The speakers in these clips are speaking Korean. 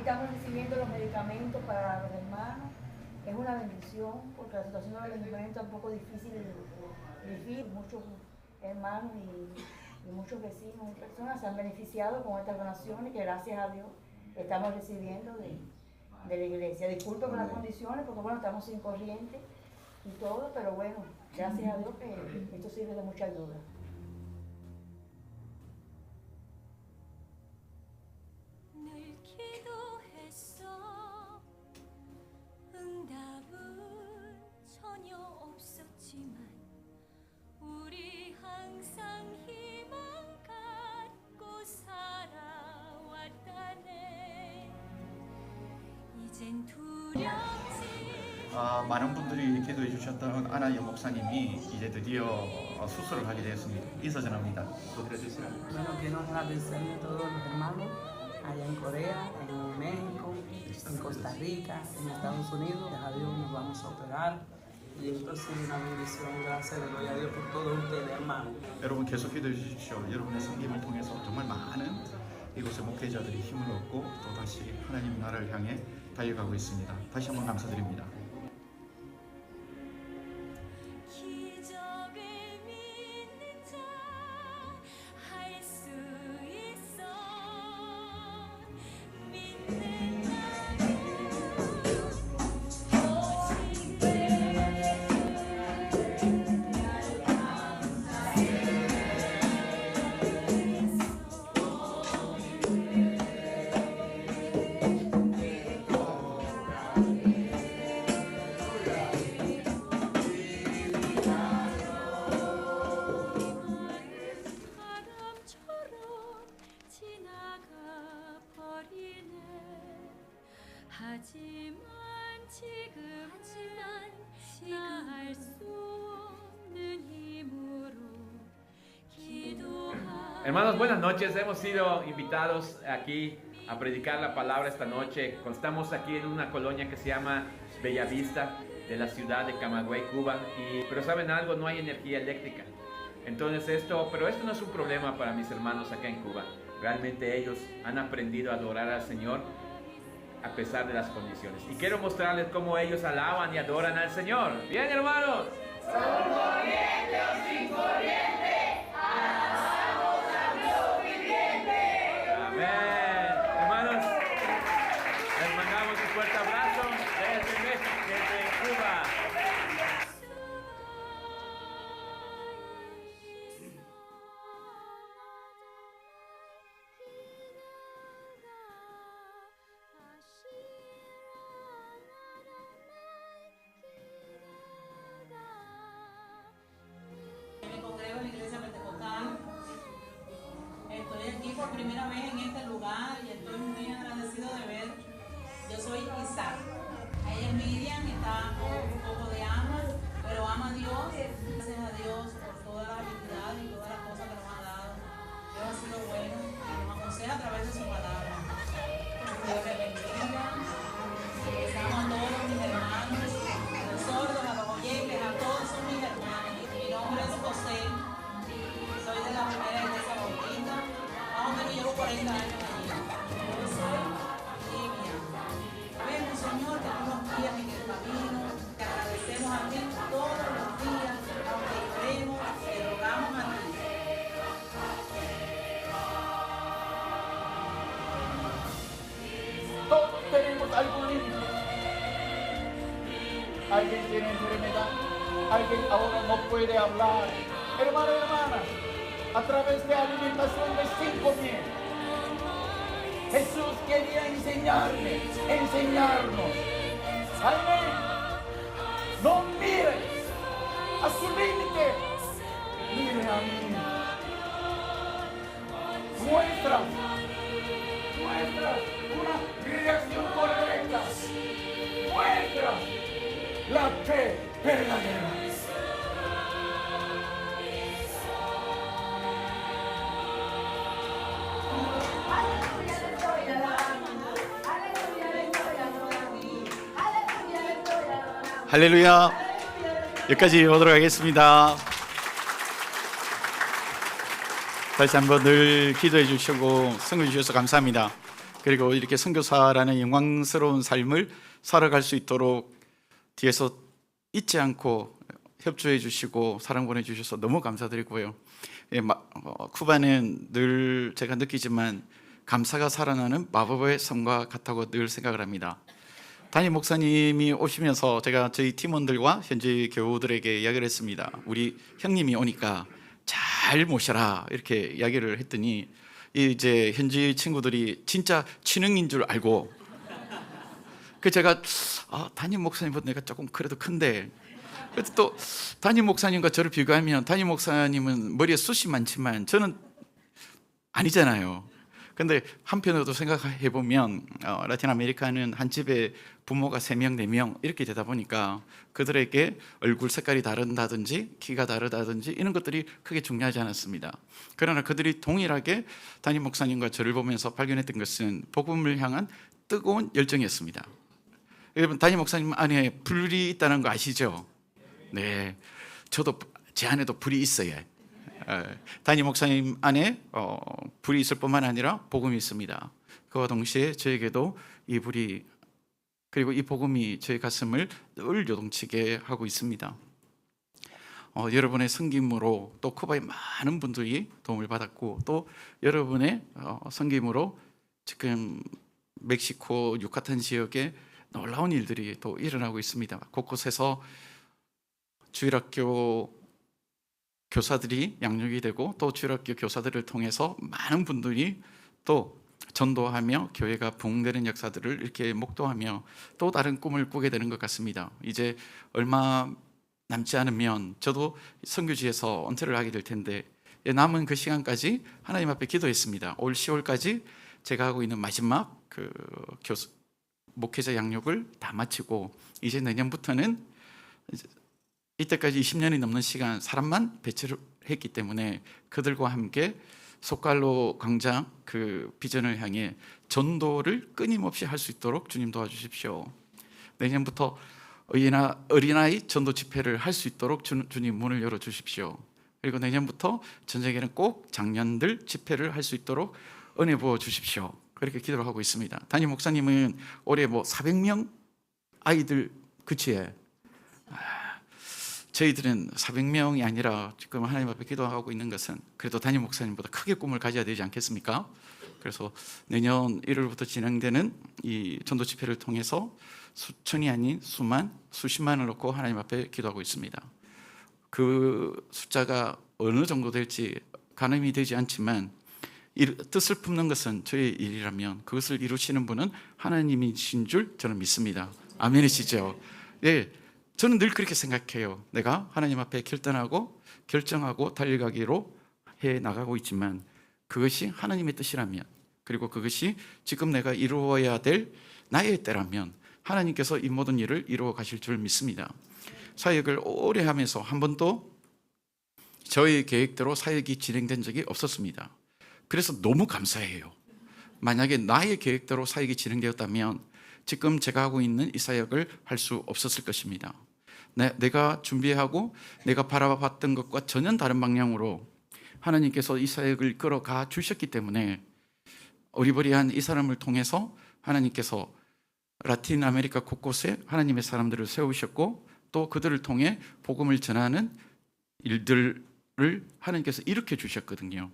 estamos recibiendo los medicamentos para los hermanos. Es una bendición porque la situación de los medicamentos es un poco difícil. Muchos hermanos y muchos vecinos y personas se han beneficiado con estas donaciones que gracias a Dios estamos recibiendo de la iglesia. Disculpe por las condiciones porque bueno, estamos sin corriente y todo, pero bueno, gracias a Dios que esto sirve de mucha ayuda. 많은 분들이 기도해 주셨던 아나 여 목사님이 이제 드디어 수술을 하게 되었습니다. 인사 전합니다. 또 들어주세요. Bueno, quiero agradecerle a todos los hermanos allá en Corea, en México, en Costa Rica, en Estados Unidos. Gracias a Dios nos vamos a operar y esto ha sido una bendición. Gracias le doy a Dios por todos ustedes, hermanos. 여러분 계속 기도해 주십시오. 여러분의 섬김을 통해서 정말 많은 이곳의 목회자들이 힘을 얻고 또 다시 하나님 나라를 향해 달려가고 있습니다. 다시 한번 감사드립니다. Hermanos, buenas noches. Hemos sido invitados aquí a predicar la palabra esta noche. Estamos aquí en una colonia que se llama Bellavista, de la ciudad de Camagüey, Cuba. Pero ¿saben algo? No hay energía eléctrica. Entonces pero esto no es un problema para mis hermanos acá en Cuba. Realmente ellos han aprendido a adorar al Señor a pesar de las condiciones. Y quiero mostrarles cómo ellos alaban y adoran al Señor. Bien, hermanos. Con corriente o sin corriente, alabamos al Dios viviente. Amén. Hermanos, les mandamos un fuerte abrazo desde México, desde Cuba. Por primera vez en este lugar y estoy muy agradecido de ver. Yo soy Isaac, ella es Miriam, está un poco de ama, pero ama a Dios. Gracias a Dios por toda la habilidad y todas las cosas que nos ha dado. Dios ha sido bueno y nos aconseja a través de su palabra. Dios les bendiga. Besamos a todos mis hermanos, a los sordos, a los oyentes, a todos son mis hermanos. Mi nombre es José, soy de la primera iglesia bautista. Llevo 40 años allí. Yo soy Livia. Ven, Señor, que tú nos guías en el camino. Te agradecemos a ti todos los días, aunque creemos, te rogamos a ti. Todos tenemos algún límite. Alguien tiene enfermedad. Alguien ahora no puede hablar. Hermano y hermana, a través de alimentación de 5 días, Jesús quería enseñarnos. Amén. No mire a su límite, mire a mí. Muestra una reacción correcta. Muestra la fe verdadera. 할렐루야. 여기까지 오도록 하겠습니다. 다시 한번 늘 기도해 주시고 성금 주셔서 감사합니다. 그리고 이렇게 선교사라는 영광스러운 삶을 살아갈 수 있도록 뒤에서 잊지 않고 협조해 주시고 사랑 보내주셔서 너무 감사드리고요. 쿠바는 늘 제가 느끼지만 감사가 살아나는 마법의 섬과 같다고 늘 생각을 합니다. 담임 목사님이 오시면서 제가 저희 팀원들과 현지 교우들에게 이야기를 했습니다. 우리 형님이 오니까 잘 모셔라 이렇게 이야기를 했더니 이제 현지 친구들이 진짜 친형인 줄 알고 제가 담임 목사님보다 내가 조금 그래도 큰데 그래도 또 담임 목사님과 저를 비교하면 담임 목사님은 머리에 숱이 많지만 저는 아니잖아요. 근데 한편으로도 생각해 보면 라틴 아메리카는 한 집에 부모가 3명, 4명 이렇게 되다 보니까 그들에게 얼굴 색깔이 다른다든지 키가 다르다든지 이런 것들이 크게 중요하지 않았습니다. 그러나 그들이 동일하게 담임 목사님과 저를 보면서 발견했던 것은 복음을 향한 뜨거운 열정이었습니다. 여러분, 담임 목사님 안에 불이 있다는 거 아시죠? 네, 저도 제 안에도 불이 있어요. 담임 목사님 안에 불이 있을 뿐만 아니라 복음이 있습니다. 그와 동시에 저에게도 이 불이 그리고 이 복음이 저의 가슴을 늘 요동치게 하고 있습니다. 여러분의 섬김으로 또 쿠바의 많은 분들이 도움을 받았고 또 여러분의 섬김으로 지금 멕시코 유카탄 지역에 놀라운 일들이 또 일어나고 있습니다. 곳곳에서 주일학교 교사들이 양육이 되고 또 주일학교 교사들을 통해서 많은 분들이 또 전도하며 교회가 부흥되는 역사들을 이렇게 목도하며 또 다른 꿈을 꾸게 되는 것 같습니다. 이제 얼마 남지 않으면 저도 선교지에서 은퇴를 하게 될 텐데 남은 그 시간까지 하나님 앞에 기도했습니다. 올 10월까지 제가 하고 있는 마지막 목회자 양육을 다 마치고 이제 내년부터는 이때까지 20년이 넘는 시간 사람만 배치를 했기 때문에 그들과 함께 속갈로 광장 그 비전을 향해 전도를 끊임없이 할 수 있도록 주님 도와주십시오. 내년부터 어린아이 전도 집회를 할 수 있도록 주님 문을 열어주십시오. 그리고 내년부터 전쟁에는 꼭 장년들 집회를 할 수 있도록 은혜 부어주십시오. 그렇게 기도를 하고 있습니다. 담임 목사님은 올해 400명 아이들 그치에 저희들은 400명이 아니라 지금 하나님 앞에 기도하고 있는 것은 그래도 담임 목사님보다 크게 꿈을 가져야 되지 않겠습니까? 그래서 내년 1월부터 진행되는 이 전도 집회를 통해서 수천이 아닌 수십만을 놓고 하나님 앞에 기도하고 있습니다. 그 숫자가 어느 정도 될지 가늠이 되지 않지만 뜻을 품는 것은 저의 일이라면 그것을 이루시는 분은 하나님이신 줄 저는 믿습니다. 아멘이시죠? 네. 저는 늘 그렇게 생각해요. 내가 하나님 앞에 결정하고 달려가기로 해 나가고 있지만 그것이 하나님의 뜻이라면 그리고 그것이 지금 내가 이루어야 될 나의 때라면 하나님께서 이 모든 일을 이루어 가실 줄 믿습니다. 사역을 오래 하면서 한 번도 저의 계획대로 사역이 진행된 적이 없었습니다. 그래서 너무 감사해요. 만약에 나의 계획대로 사역이 진행되었다면 지금 제가 하고 있는 이 사역을 할 수 없었을 것입니다. 내가 준비하고 내가 바라봤던 것과 전혀 다른 방향으로 하나님께서 이 사역을 끌어가 주셨기 때문에 어리버리한 이 사람을 통해서 하나님께서 라틴 아메리카 곳곳에 하나님의 사람들을 세우셨고 또 그들을 통해 복음을 전하는 일들을 하나님께서 일으켜 주셨거든요.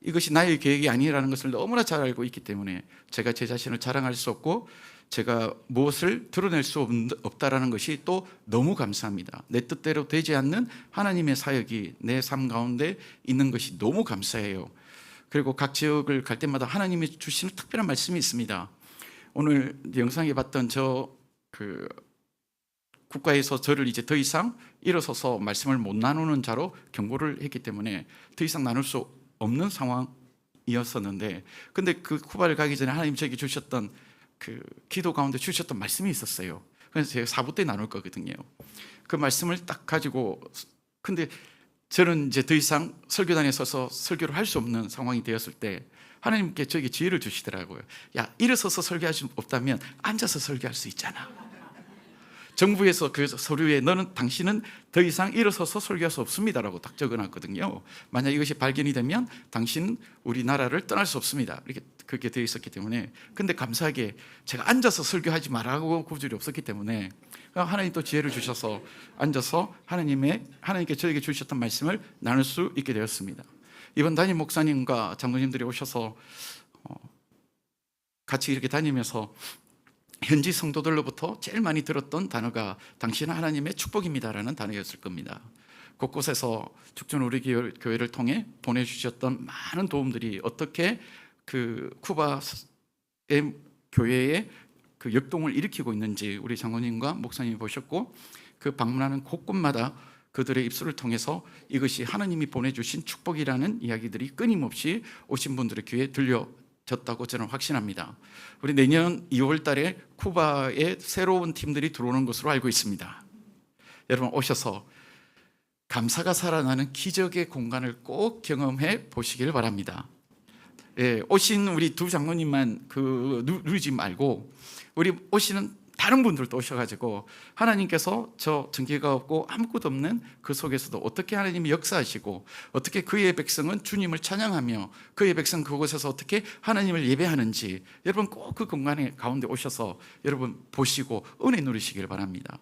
이것이 나의 계획이 아니라는 것을 너무나 잘 알고 있기 때문에 제가 제 자신을 자랑할 수 없고 제가 무엇을 드러낼 수 없다라는 것이 또 너무 감사합니다. 내 뜻대로 되지 않는 하나님의 사역이 내 삶 가운데 있는 것이 너무 감사해요. 그리고 각 지역을 갈 때마다 하나님이 주시는 특별한 말씀이 있습니다. 오늘 영상에 봤던 국가에서 저를 이제 더 이상 일어서서 말씀을 못 나누는 자로 경고를 했기 때문에 더 이상 나눌 수 없는 상황이었었는데 근데 그 쿠바를 가기 전에 하나님 저에게 주셨던 그 기도 가운데 주셨던 말씀이 있었어요. 그래서 제가 4부 때 나눌 거거든요. 그 말씀을 딱 가지고 근데 저는 이제 더 이상 설교단에 서서 설교를 할 수 없는 상황이 되었을 때 하나님께 저에게 지혜를 주시더라고요. 야, 일어서서 설교할 수 없다면 앉아서 설교할 수 있잖아. 정부에서 그 서류에 당신은 더 이상 일어서서 설교할 수 없습니다라고 딱 적어놨거든요. 만약 이것이 발견이 되면 당신은 우리나라를 떠날 수 없습니다. 이렇게 그렇게 되어 있었기 때문에, 근데 감사하게 제가 앉아서 설교하지 말라고 구절이 없었기 때문에 하나님 또 지혜를 주셔서 앉아서 하나님께 저에게 주셨던 말씀을 나눌 수 있게 되었습니다. 이번 담임 목사님과 장로님들이 오셔서 같이 이렇게 다니면서 현지 성도들로부터 제일 많이 들었던 단어가 당신은 하나님의 축복입니다라는 단어였을 겁니다. 곳곳에서 죽전 우리 교회를 통해 보내주셨던 많은 도움들이 어떻게 그 쿠바의 교회에 그 역동을 일으키고 있는지 우리 장로님과 목사님이 보셨고, 그 방문하는 곳곳마다 그들의 입술을 통해서 이것이 하나님이 보내주신 축복이라는 이야기들이 끊임없이 오신 분들의 귀에 들려졌다고 저는 확신합니다. 우리 내년 2월 달에 쿠바에 새로운 팀들이 들어오는 것으로 알고 있습니다. 여러분 오셔서 감사가 살아나는 기적의 공간을 꼭 경험해 보시길 바랍니다. 예, 오신 우리 두 장로님만 누리지 말고 우리 오시는 다른 분들도 오셔가지고 하나님께서 저 전개가 없고 아무것도 없는 그 속에서도 어떻게 하나님이 역사하시고 어떻게 그의 백성은 주님을 찬양하며 그의 백성 그곳에서 어떻게 하나님을 예배하는지 여러분 꼭 그 공간에 가운데 오셔서 여러분 보시고 은혜 누리시길 바랍니다.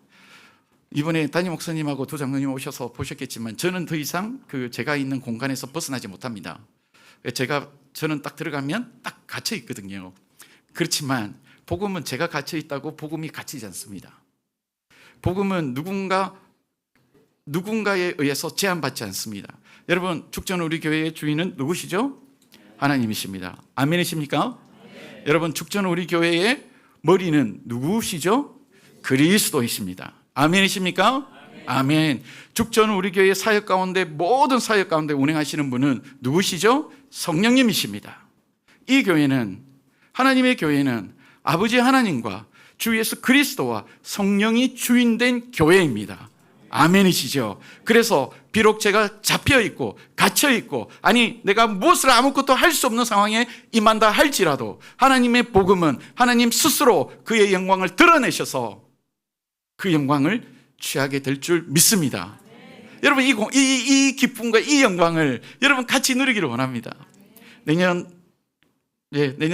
이번에 담임 목사님하고 두 장로님 오셔서 보셨겠지만 저는 더 이상 제가 있는 공간에서 벗어나지 못합니다. 저는 딱 들어가면 딱 갇혀 있거든요. 그렇지만 복음은 제가 갇혀 있다고 복음이 갇히지 않습니다. 복음은 누군가에 의해서 제한받지 않습니다. 여러분 죽전 우리 교회의 주인은 누구시죠? 하나님이십니다. 아멘이십니까? 네. 여러분 죽전 우리 교회의 머리는 누구시죠? 그리스도이십니다. 아멘이십니까? 아멘. 죽전 우리 교회 사역 가운데 모든 사역 가운데 운행하시는 분은 누구시죠? 성령님이십니다. 이 교회는 하나님의 교회는 아버지 하나님과 주 예수 그리스도와 성령이 주인된 교회입니다. 아멘이시죠? 그래서 비록 제가 잡혀있고 갇혀있고 내가 무엇을 아무것도 할 수 없는 상황에 임한다 할지라도 하나님의 복음은 하나님 스스로 그의 영광을 드러내셔서 그 영광을 취하게 될 줄 믿습니다. 여러분 이 기쁨과 이 영광을 여러분 같이 누리기를 원합니다. 내년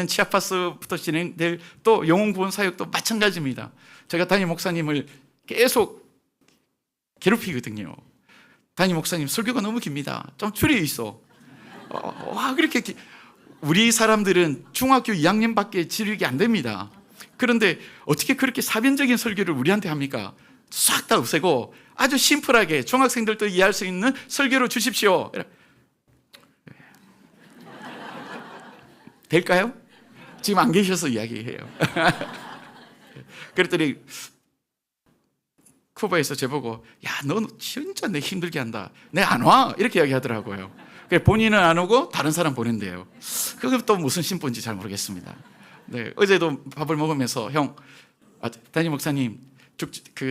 치아파스부터 진행될 또 영혼구원 사역도 마찬가지입니다. 제가 담임 목사님을 계속 괴롭히거든요. 담임 목사님 설교가 너무 깁니다. 좀 줄여 있어. 그렇게 우리 사람들은 중학교 2학년밖에 지르기 안 됩니다. 그런데 어떻게 그렇게 사변적인 설교를 우리한테 합니까? 싹 다 없애고 아주 심플하게 중학생들도 이해할 수 있는 설교로 주십시오. 될까요? 지금 안 계셔서 이야기해요. 그랬더니 쿠바에서 저보고 너 진짜 내 힘들게 한다. 내 안 와. 이렇게 이야기하더라고요. 본인은 안 오고 다른 사람 보낸대요. 그게 또 무슨 심보인지 잘 모르겠습니다. 네, 어제도 밥을 먹으면서 담임 목사님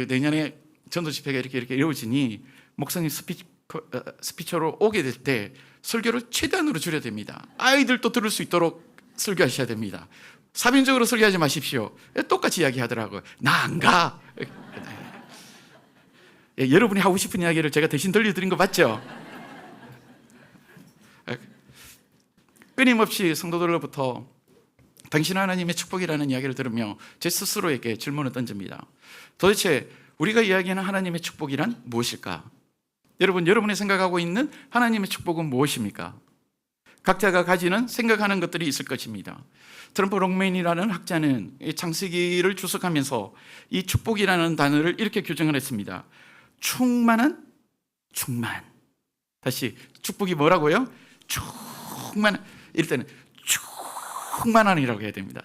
내년에 전도 집회가 이렇게 이루어지니 목사님 스피처로 오게 될 때 설교를 최대한으로 줄여야 됩니다. 아이들도 들을 수 있도록 설교하셔야 됩니다. 사변적으로 설교하지 마십시오. 똑같이 이야기하더라고요. 나 안 가. 여러분이 하고 싶은 이야기를 제가 대신 들려드린 거 맞죠? 끊임없이 성도들로부터 당신 하나님의 축복이라는 이야기를 들으며 제 스스로에게 질문을 던집니다. 도대체 우리가 이야기하는 하나님의 축복이란 무엇일까? 여러분이 생각하고 있는 하나님의 축복은 무엇입니까? 각자가 가지는 생각하는 것들이 있을 것입니다. 트럼프 롱맨이라는 학자는 창세기를 주석하면서 이 축복이라는 단어를 이렇게 규정을 했습니다. 충만. 다시 축복이 뭐라고요? 이럴 때는 충만한이라고 해야 됩니다.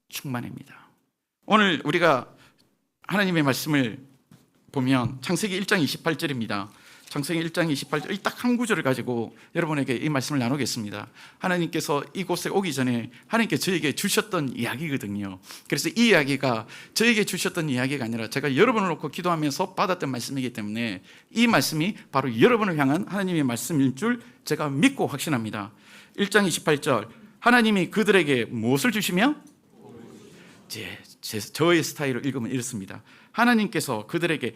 충만입니다. 오늘 우리가 하나님의 말씀을 보면 창세기 1장 28절입니다. 창세기 1장 28절 딱 한 구절을 가지고 여러분에게 이 말씀을 나누겠습니다. 하나님께서 이곳에 오기 전에 하나님께 저에게 주셨던 이야기거든요. 그래서 이 이야기가 저에게 주셨던 이야기가 아니라 제가 여러분을 놓고 기도하면서 받았던 말씀이기 때문에 이 말씀이 바로 여러분을 향한 하나님의 말씀인 줄 제가 믿고 확신합니다. 1장 28절 하나님이 그들에게 무엇을 주시며 저의 스타일로 읽으면 이렇습니다. 하나님께서 그들에게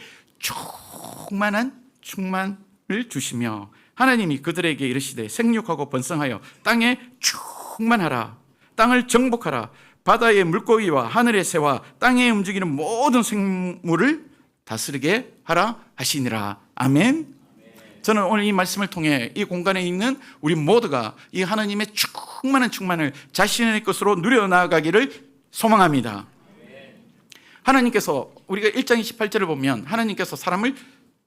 충만을 주시며 하나님이 그들에게 이르시되 생육하고 번성하여 땅에 충만하라. 땅을 정복하라. 바다의 물고기와 하늘의 새와 땅에 움직이는 모든 생물을 다스리게 하라 하시니라. 아멘. 저는 오늘 이 말씀을 통해 이 공간에 있는 우리 모두가 이 하나님의 충만한 충만을 자신의 것으로 누려나가기를 소망합니다. 하나님께서 우리가 1장 28절을 보면 하나님께서 사람을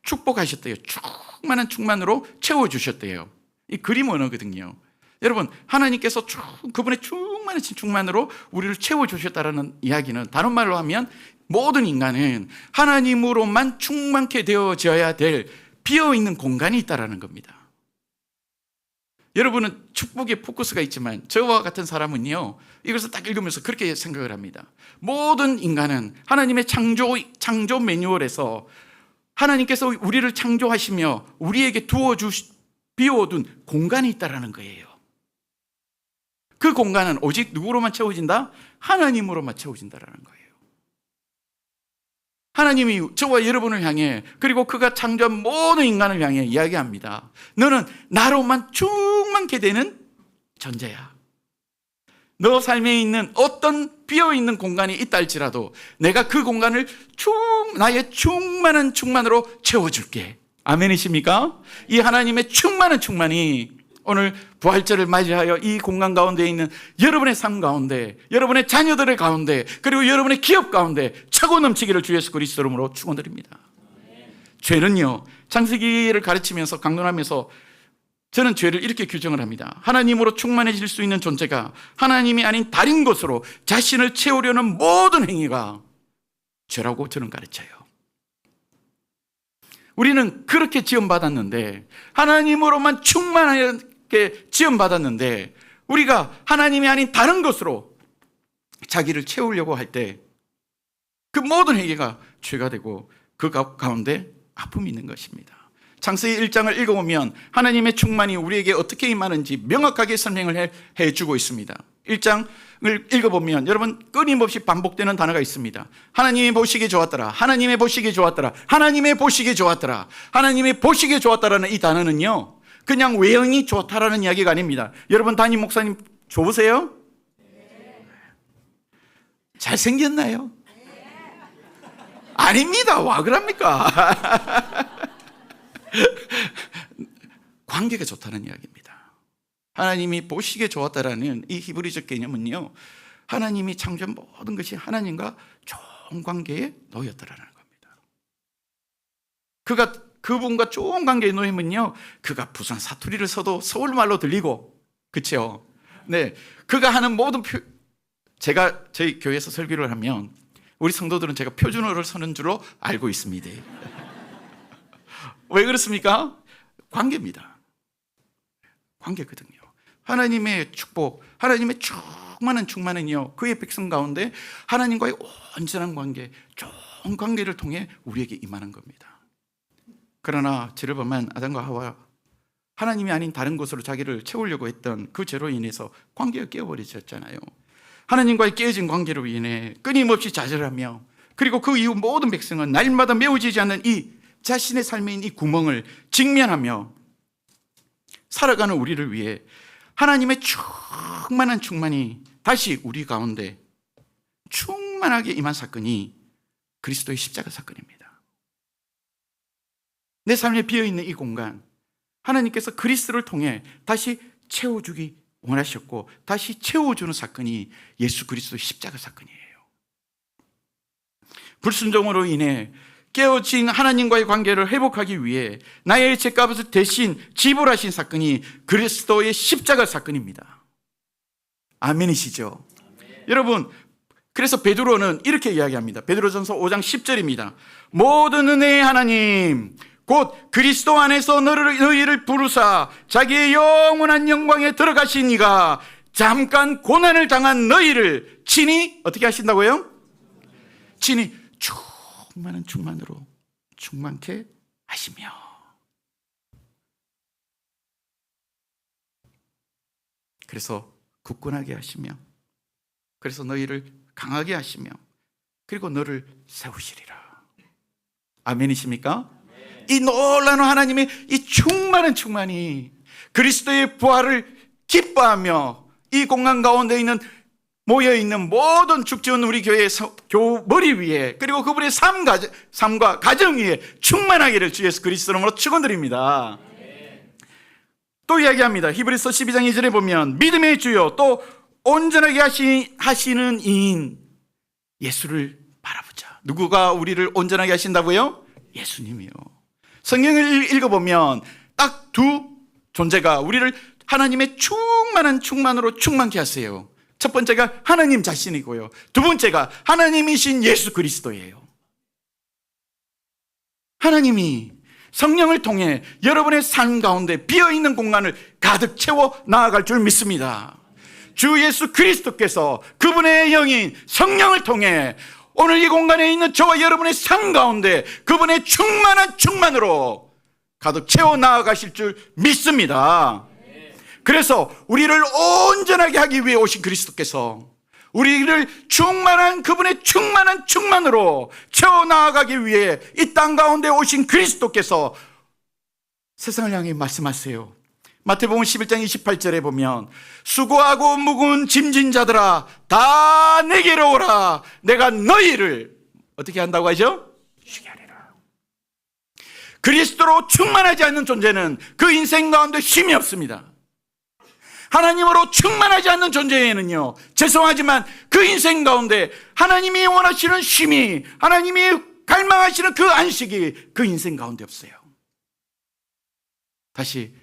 축복하셨대요. 충만한 충만으로 채워주셨대요. 이 그림 언어거든요. 여러분, 하나님께서 그분의 충만하신 충만으로 우리를 채워주셨다는 이야기는 다른 말로 하면 모든 인간은 하나님으로만 충만케 되어져야 될 비어있는 공간이 있다는 겁니다. 여러분은 축복에 포커스가 있지만 저와 같은 사람은요, 이것을 딱 읽으면서 그렇게 생각을 합니다. 모든 인간은 하나님의 창조 매뉴얼에서 하나님께서 우리를 창조하시며 우리에게 비워둔 공간이 있다는 거예요. 그 공간은 오직 누구로만 채워진다? 하나님으로만 채워진다는 거예요. 하나님이 저와 여러분을 향해, 그리고 그가 창조한 모든 인간을 향해 이야기합니다. 너는 나로만 충만케 되는 존재야. 너 삶에 있는 어떤 비어있는 공간이 있다 할지라도 내가 그 공간을 나의 충만한 충만으로 채워줄게. 아멘이십니까? 이 하나님의 충만한 충만이 오늘 부활절을 맞이하여 이 공간 가운데 있는 여러분의 삶 가운데, 여러분의 자녀들의 가운데, 그리고 여러분의 기업 가운데 차고 넘치기를 주 예수 그리스도 이름으로 축원드립니다. 죄는요, 창세기를 가르치면서 강론하면서 저는 죄를 이렇게 규정을 합니다. 하나님으로 충만해질 수 있는 존재가 하나님이 아닌 다른 것으로 자신을 채우려는 모든 행위가 죄라고 저는 가르쳐요. 우리는 그렇게 지음받았는데, 하나님으로만 충만하게 지음받았는데, 우리가 하나님이 아닌 다른 것으로 자기를 채우려고 할 때 그 모든 행위가 죄가 되고 그 가운데 아픔이 있는 것입니다. 창세기 1장을 읽어보면 하나님의 충만이 우리에게 어떻게 임하는지 명확하게 설명을 해주고 있습니다. 1장을 읽어보면 여러분 끊임없이 반복되는 단어가 있습니다. 하나님이 보시기에 좋았더라. 하나님의 보시기에 좋았더라. 하나님의 보시기에 좋았더라. 하나님의 보시기에 좋았다라는 이 단어는요, 그냥 외형이 좋다라는 이야기가 아닙니다. 여러분 담임 목사님 좋으세요? 잘생겼나요? 아닙니다. 와 그럽니까? 관계가 좋다는 이야기입니다. 하나님이 보시기에 좋았다라는 이 히브리적 개념은요, 하나님이 창조한 모든 것이 하나님과 좋은 관계에 놓였다라는 겁니다. 그분과 좋은 관계에 놓이면요, 그가 부산 사투리를 써도 서울말로 들리고, 그렇죠? 네, 그가 하는 모든 제가 저희 교회에서 설교를 하면 우리 성도들은 제가 표준어를 쓰는 줄로 알고 있습니다. 왜 그렇습니까? 관계입니다. 관계거든요. 하나님의 축복, 하나님의 충만한 충만은요, 그의 백성 가운데 하나님과의 온전한 관계, 좋은 관계를 통해 우리에게 임하는 겁니다. 그러나 죄를 범한 아담과 하와, 하나님이 아닌 다른 곳으로 자기를 채우려고 했던 그 죄로 인해서 관계가 깨어버리셨잖아요. 하나님과의 깨어진 관계로 인해 끊임없이 좌절하며, 그리고 그 이후 모든 백성은 날마다 메워지지 않는 이 자신의 삶에 있는 이 구멍을 직면하며 살아가는 우리를 위해 하나님의 충만한 충만이 다시 우리 가운데 충만하게 임한 사건이 그리스도의 십자가 사건입니다. 내 삶에 비어있는 이 공간, 하나님께서 그리스도를 통해 다시 채워주기 원하셨고 다시 채워주는 사건이 예수 그리스도의 십자가 사건이에요. 불순종으로 인해 깨어진 하나님과의 관계를 회복하기 위해 나의 죄값을 대신 지불하신 사건이 그리스도의 십자가 사건입니다. 아멘이시죠? 아멘. 여러분, 그래서 베드로는 이렇게 이야기합니다. 베드로전서 5장 10절입니다. 모든 은혜의 하나님 곧 그리스도 안에서 너희를 부르사 자기의 영원한 영광에 들어가신 이가 잠깐 고난을 당한 너희를 친히 어떻게 하신다고요? 친히 충만한 충만으로 충만케 하시며, 그래서 굳건하게 하시며, 그래서 너희를 강하게 하시며, 그리고 너를 세우시리라. 아멘이십니까? 이 놀라운 하나님의 이 충만한 충만이 그리스도의 부활을 기뻐하며 이 공간 가운데 있는 모여있는 모든 축지원 우리 교회의 머리 위에 그리고 그분의 삶과 가정 위에 충만하기를 주 예수 그리스도 이름으로 축원드립니다. 또 이야기합니다. 히브리서 12장 2절에 보면 믿음의 주요 또 온전하게 하시는 이인 예수를 바라보자. 누구가 우리를 온전하게 하신다고요? 예수님이요. 성경을 읽어보면 딱 두 존재가 우리를 하나님의 충만한 충만으로 충만케 하세요. 첫 번째가 하나님 자신이고요. 두 번째가 하나님이신 예수 그리스도예요. 하나님이 성령을 통해 여러분의 삶 가운데 비어있는 공간을 가득 채워 나아갈 줄 믿습니다. 주 예수 그리스도께서 그분의 영인 성령을 통해 오늘 이 공간에 있는 저와 여러분의 삶 가운데 그분의 충만한 충만으로 가득 채워 나아가실 줄 믿습니다. 그래서 우리를 온전하게 하기 위해 오신 그리스도께서 우리를 충만한 그분의 충만한 충만으로 채워 나아가기 위해 이 땅 가운데 오신 그리스도께서 세상을 향해 말씀하세요. 마태복음 11장 28절에 보면 수고하고 무거운 짐진 자들아 다 내게로 오라. 내가 너희를 어떻게 한다고 하죠? 쉬게 하리라. 그리스도로 충만하지 않는 존재는 그 인생 가운데 쉼이 없습니다. 하나님으로 충만하지 않는 존재에는요, 죄송하지만 그 인생 가운데 하나님이 원하시는 쉼이, 하나님이 갈망하시는 그 안식이 그 인생 가운데 없어요. 다시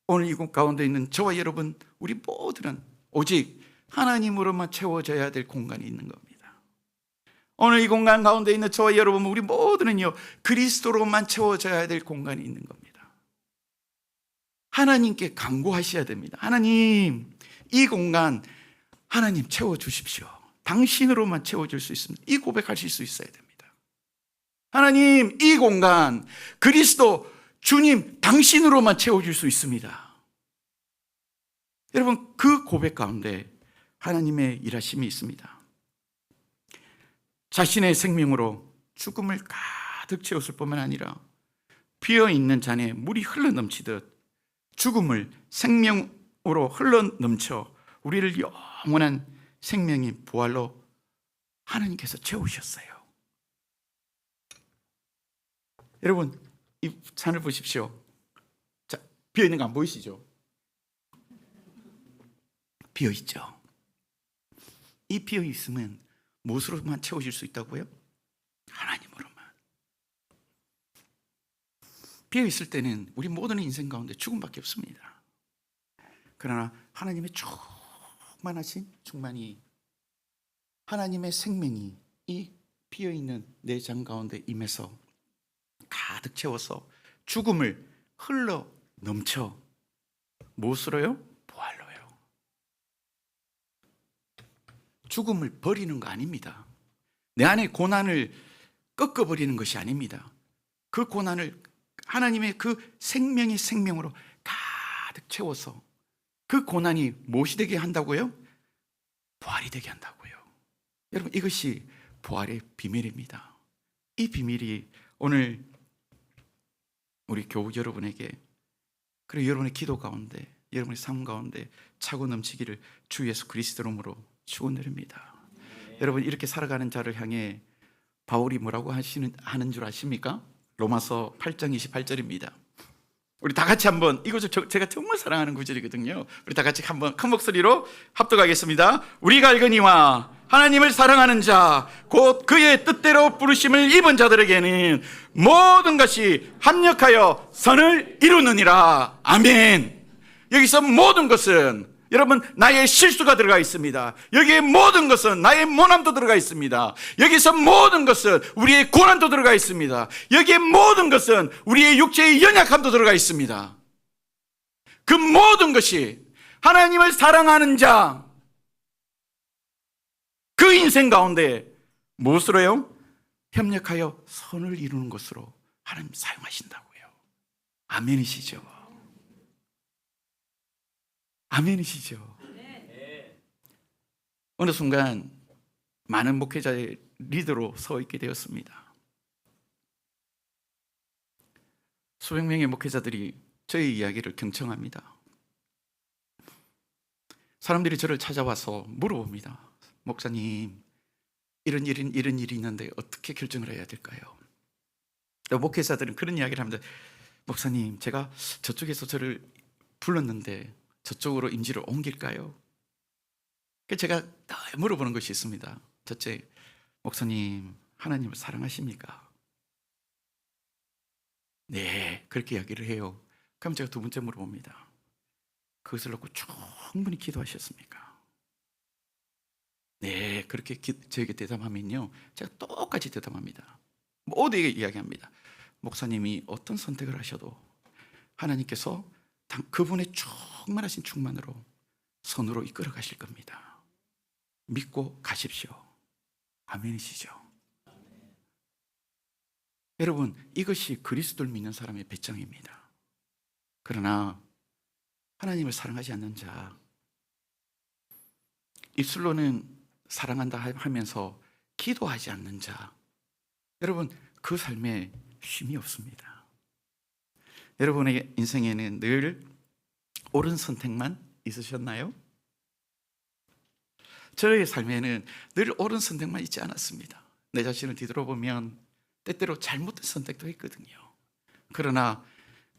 오늘 이곳 가운데 있는 저와 여러분, 우리 모두는 오직 하나님으로만 채워져야 될 공간이 있는 겁니다. 오늘 이 공간 가운데 있는 저와 여러분, 우리 모두는요, 그리스도로만 채워져야 될 공간이 있는 겁니다. 하나님께 간구하셔야 됩니다. 하나님, 이 공간 하나님 채워주십시오. 당신으로만 채워줄 수 있습니다. 이 고백하실 수 있어야 됩니다. 하나님, 이 공간 그리스도 주님 당신으로만 채워줄 수 있습니다. 여러분, 그 고백 가운데 하나님의 일하심이 있습니다. 자신의 생명으로 죽음을 가득 채웠을 뿐만 아니라 비어있는 잔에 물이 흘러넘치듯 죽음을 생명으로 흘러넘쳐 우리를 영원한 생명인 부활로 하나님께서 채우셨어요. 여러분, 이 잔을 보십시오. 자, 비어있는 거 안 보이시죠? 비어있죠? 이 비어있으면 무엇으로만 채워질 수 있다고요? 하나님으로만. 비어있을 때는 우리 모든 인생 가운데 죽음밖에 없습니다. 그러나 하나님의 충만하신 충만이, 하나님의 생명이 이 비어있는 내 장 가운데 임해서 가득 채워서 죽음을 흘러 넘쳐 무엇으로요? 부활로요. 죽음을 버리는 거 아닙니다. 내 안에 고난을 꺾어버리는 것이 아닙니다. 그 고난을 하나님의 그 생명의 생명으로 가득 채워서 그 고난이 무엇이 되게 한다고요? 부활이 되게 한다고요. 여러분, 이것이 부활의 비밀입니다. 이 비밀이 오늘 우리 교우 여러분에게, 그리고 여러분의 기도 가운데, 여러분의 삶 가운데 차고 넘치기를 주 예수 그리스도 이름으로 축원드립니다. 여러분, 이렇게 살아가는 자를 향해 바울이 뭐라고 하는 줄 아십니까? 로마서 8장 28절입니다. 우리 다 같이 한번, 이것을 제가 정말 사랑하는 구절이거든요. 우리 다 같이 한번 큰 목소리로 합독하겠습니다. 우리가 알거니와 하나님을 사랑하는 자, 곧 그의 뜻대로 부르심을 입은 자들에게는 모든 것이 합력하여 선을 이루느니라. 아멘. 여기서 모든 것은, 여러분, 나의 실수가 들어가 있습니다. 여기에 모든 것은 나의 모함도 들어가 있습니다. 여기서 모든 것은 우리의 고난도 들어가 있습니다. 여기에 모든 것은 우리의 육체의 연약함도 들어가 있습니다. 그 모든 것이 하나님을 사랑하는 자, 그 인생 가운데 무엇으로요? 협력하여 선을 이루는 것으로 하나님 사용하신다고요. 아멘이시죠? 아멘이시죠? 어느 순간 많은 목회자의 리더로 서 있게 되었습니다. 수백 명의 목회자들이 저의 이야기를 경청합니다. 사람들이 저를 찾아와서 물어봅니다. 목사님, 이런 일이 있는데 어떻게 결정을 해야 될까요? 목회자들은 그런 이야기를 합니다. 목사님, 제가 저쪽에서 저를 불렀는데 저쪽으로 임지를 옮길까요? 제가 다 물어보는 것이 있습니다. 첫째, 목사님, 하나님을 사랑하십니까? 네, 그렇게 이야기를 해요. 그럼 제가 두 번째 물어봅니다. 그것을 놓고 충분히 기도하셨습니까? 네, 그렇게 저에게 대답하면요, 제가 똑같이 대답합니다. 모두에게 이야기합니다. 목사님이 어떤 선택을 하셔도 하나님께서 그분의 충만하신 충만으로 선으로 이끌어 가실 겁니다. 믿고 가십시오. 아멘이시죠? 여러분, 이것이 그리스도를 믿는 사람의 배짱입니다. 그러나 하나님을 사랑하지 않는 자, 입술로는 사랑한다 하면서 기도하지 않는 자, 여러분, 그 삶에 쉼이 없습니다. 여러분의 인생에는 늘 옳은 선택만 있으셨나요? 저의 삶에는 늘 옳은 선택만 있지 않았습니다. 내 자신을 뒤돌아보면 때때로 잘못된 선택도 했거든요. 그러나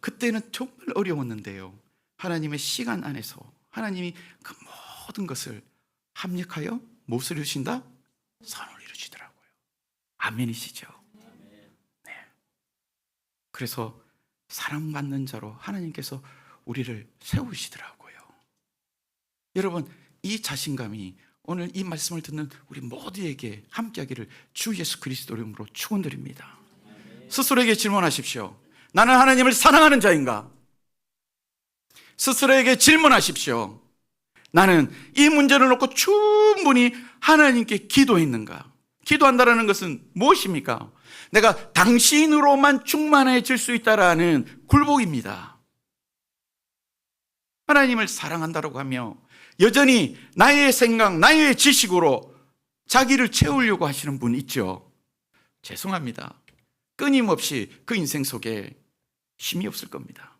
그때는 정말 어려웠는데요, 하나님의 시간 안에서 하나님이 그 모든 것을 합력하여 무엇을 이루신다? 선을 이루시더라고요. 아멘이시죠? 네. 그래서 사랑받는 자로 하나님께서 우리를 세우시더라고요. 여러분, 이 자신감이 오늘 이 말씀을 듣는 우리 모두에게 함께하기를 주 예수 그리스도 이름으로 축원드립니다. 스스로에게 질문하십시오. 나는 하나님을 사랑하는 자인가? 스스로에게 질문하십시오. 나는 이 문제를 놓고 충분히 하나님께 기도했는가? 기도한다는 것은 무엇입니까? 내가 당신으로만 충만해질 수 있다라는 굴복입니다. 하나님을 사랑한다고 하며 여전히 나의 생각, 나의 지식으로 자기를 채우려고 하시는 분 있죠? 죄송합니다. 끊임없이 그 인생 속에 쉼이 없을 겁니다.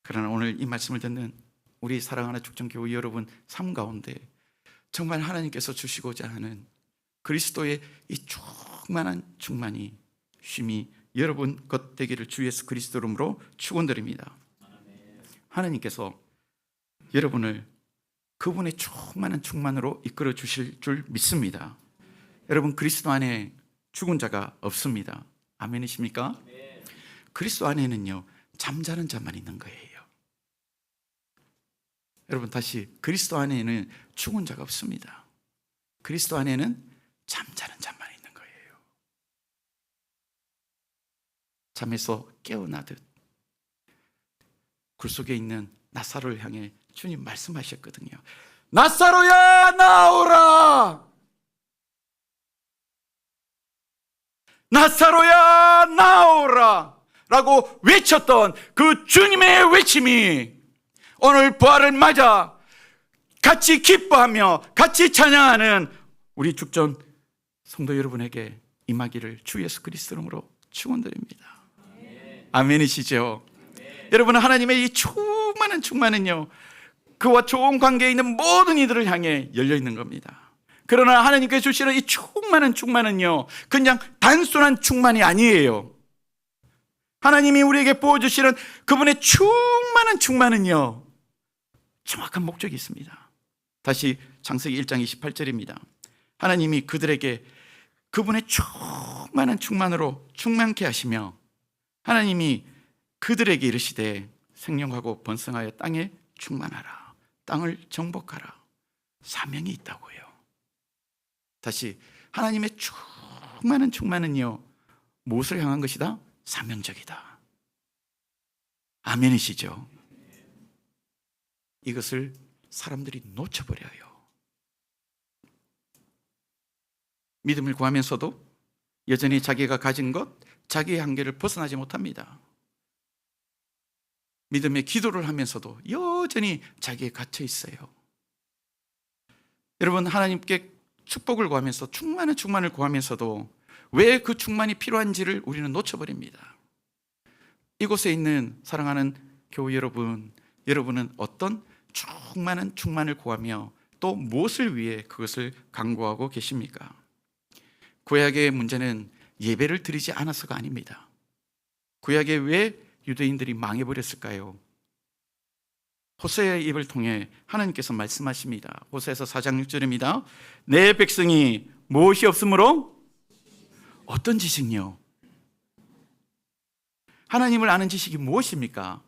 그러나 오늘 이 말씀을 듣는 우리 사랑하는 축전교회 여러분 삶 가운데 정말 하나님께서 주시고자 하는 그리스도의 이 충만한 충만이 쉼이 여러분 것 되기를 주 예수 그리스도 이름으로 축원드립니다. 하나님께서 여러분을 그분의 충만한 충만으로 이끌어 주실 줄 믿습니다. 여러분, 그리스도 안에 죽은 자가 없습니다. 아멘이십니까? 그리스도 안에는요, 잠자는 자만 있는 거예요. 여러분, 다시, 그리스도 안에는 죽은 자가 없습니다. 그리스도 안에는 잠자는 자만 있는 거예요. 잠에서 깨어나듯 굴 속에 있는 나사로를 향해 주님 말씀하셨거든요. 나사로야, 나오라! 나사로야, 나오라! 라고 외쳤던 그 주님의 외침이 오늘 부활을 맞아 같이 기뻐하며 같이 찬양하는 우리 죽전 성도 여러분에게 임하기를 주 예수 그리스도 이름으로 축원드립니다. 아멘이시죠? 여러분, 하나님의 이 충만한 충만은요, 그와 좋은 관계에 있는 모든 이들을 향해 열려 있는 겁니다. 그러나 하나님께서 주시는 이 충만한 충만은요, 그냥 단순한 충만이 아니에요. 하나님이 우리에게 부어주시는 그분의 충만한 충만은요, 정확한 목적이 있습니다. 다시 창세기 1장 28절입니다. 하나님이 그들에게 그분의 충만한 충만으로 충만케 하시며 하나님이 그들에게 이르시되 생명하고 번성하여 땅에 충만하라, 땅을 정복하라. 사명이 있다고요. 다시, 하나님의 충만한 충만은요, 무엇을 향한 것이다? 사명적이다. 아멘이시죠? 이것을 사람들이 놓쳐버려요. 믿음을 구하면서도 여전히 자기가 가진 것, 자기의 한계를 벗어나지 못합니다. 믿음의 기도를 하면서도 여전히 자기에 갇혀 있어요. 여러분, 하나님께 축복을 구하면서 충만한 충만을 구하면서도 왜 그 충만이 필요한지를 우리는 놓쳐버립니다. 이곳에 있는 사랑하는 교우 여러분, 여러분은 어떤 충만한 충만을 구하며 또 무엇을 위해 그것을 간구하고 계십니까? 구약의 문제는 예배를 드리지 않아서가 아닙니다. 구약에 왜 유대인들이 망해버렸을까요? 호세의 입을 통해 하나님께서 말씀하십니다. 호세에서 4장 6절입니다. 내 백성이 무엇이 없으므로? 어떤 지식이요? 하나님을 아는 지식이 무엇입니까?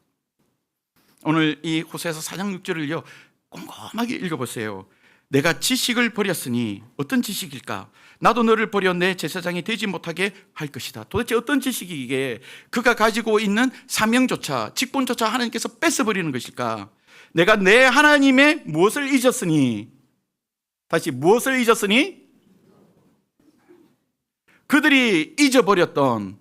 오늘 이 호세에서 4장 6절을요 꼼꼼하게 읽어보세요. 내가 지식을 버렸으니 어떤 지식일까? 나도 너를 버려 내 제사장이 되지 못하게 할 것이다. 도대체 어떤 지식이 이게 그가 가지고 있는 사명조차 직분조차 하나님께서 뺏어버리는 것일까? 내가 내 하나님의 무엇을 잊었으니, 다시 무엇을 잊었으니? 그들이 잊어버렸던,